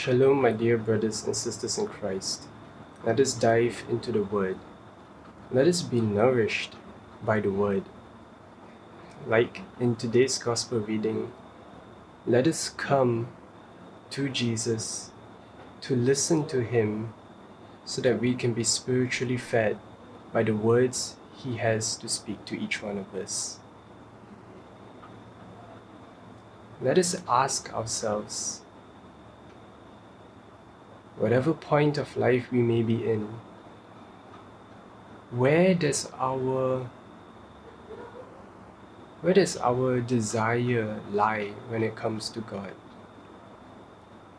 Shalom, my dear brothers and sisters in Christ. Let us dive into the Word. Let us be nourished by the Word. Like in today's Gospel reading, let us come to Jesus to listen to Him so that we can be spiritually fed by the words He has to speak to each one of us. Let us ask ourselves, whatever point of life we may be in, where does our desire lie when it comes to God?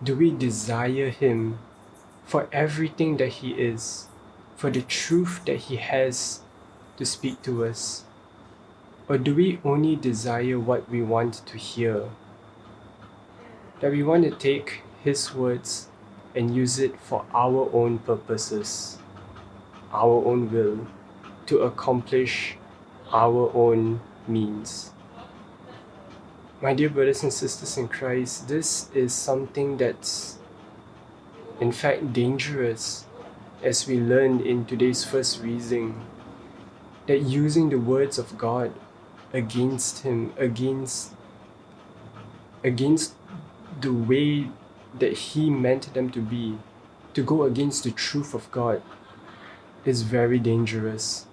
Do we desire Him for everything that He is, for the truth that He has to speak to us? Or do we only desire what we want to hear? That we want to take His words and use it for our own purposes, our own will, to accomplish our own means. My dear brothers and sisters in Christ, this is something that's in fact dangerous, as we learned in today's first reading, that using the words of God against Him, against the way that He meant them to be, to go against the truth of God, is very dangerous.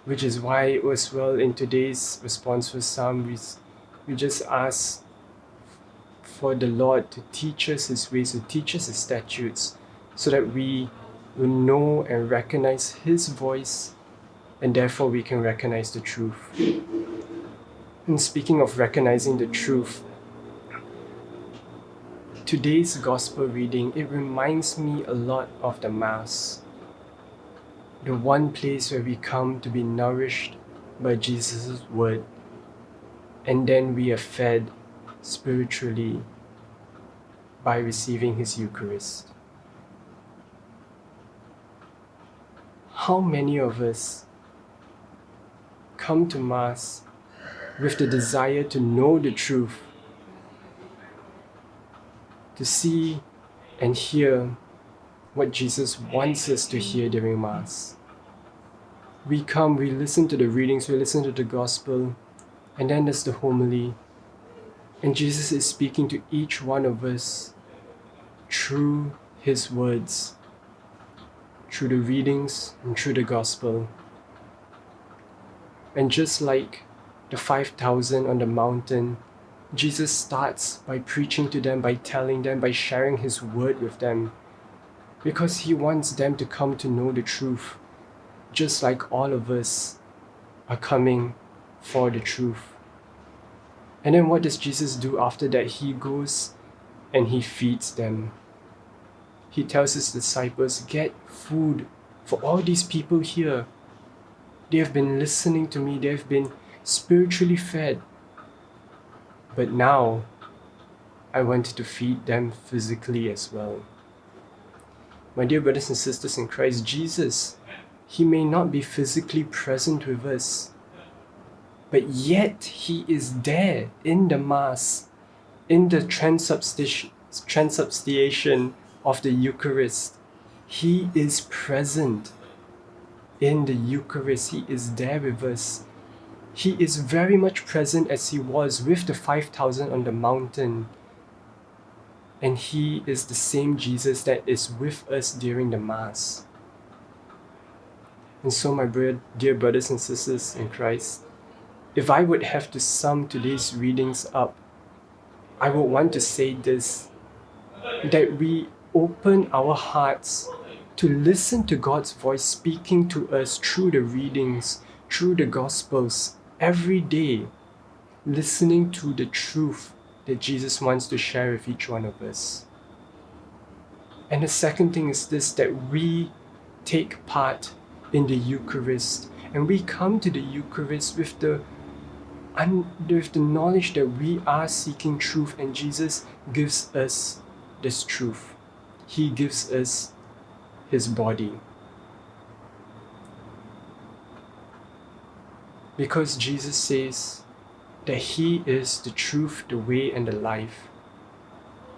Which is why as well in today's response for Psalm, we just ask for the Lord to teach us His ways, to teach us His statutes, so that we will know and recognize His voice, and therefore we can recognize the truth. And speaking of recognizing the truth, today's Gospel reading, it reminds me a lot of the Mass. The one place where we come to be nourished by Jesus' word, and then we are fed spiritually by receiving His Eucharist. How many of us come to Mass with the desire to know the truth, to see and hear what Jesus wants us to hear during Mass? We come, we listen to the readings, we listen to the Gospel, and then there's the homily. And Jesus is speaking to each one of us through His words, through the readings and through the Gospel. And just like the 5,000 on the mountain, Jesus starts by preaching to them, by telling them, by sharing His word with them, because He wants them to come to know the truth, just like all of us are coming for the truth. And then what does Jesus do after that? He goes and He feeds them. He tells His disciples, get food for all these people here. They have been listening to me, they have been spiritually fed. But now, I want to feed them physically as well. My dear brothers and sisters in Christ, Jesus, He may not be physically present with us, but yet He is there in the Mass, in the transubstantiation of the Eucharist. He is present in the Eucharist. He is there with us. He is very much present as He was with the 5,000 on the mountain. And He is the same Jesus that is with us during the Mass. And so, my dear brothers and sisters in Christ, if I would have to sum today's readings up, I would want to say this, that we open our hearts to listen to God's voice speaking to us through the readings, through the Gospels, every day, listening to the truth that Jesus wants to share with each one of us. And the second thing is this, that we take part in the Eucharist, and we come to the Eucharist with the knowledge that we are seeking truth, and Jesus gives us this truth. He gives us His body. Because Jesus says that He is the truth, the way, and the life.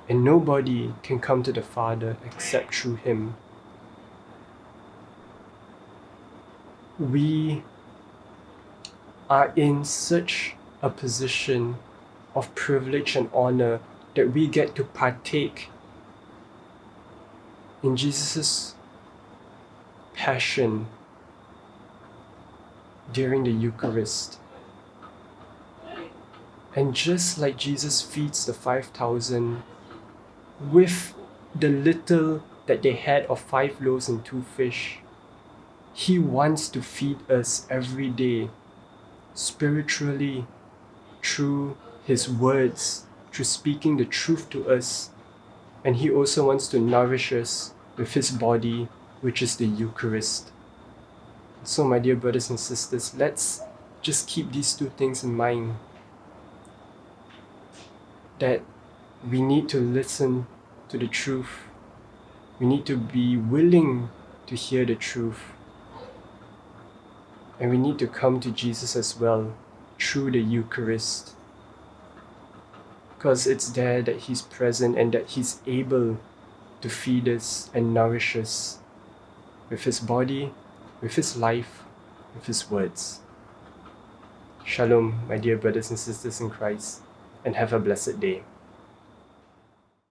and nobody can come to the Father except through him. We are in such a position of privilege and honor that we get to partake in Jesus' passion during the Eucharist. And just like Jesus feeds the 5,000 with the little that they had of 5 loaves and 2 fish, he wants to feed us every day, spiritually, through his words, through speaking the truth to us. And he also wants to nourish us with his body, which is the Eucharist. So my dear brothers and sisters, let's just keep these 2 things in mind. That we need to listen to the truth. We need to be willing to hear the truth. And we need to come to Jesus as well through the Eucharist. Because it's there that he's present and that he's able to feed us and nourish us with his body, with his life, with his words. Shalom, my dear brothers and sisters in Christ, and have a blessed day.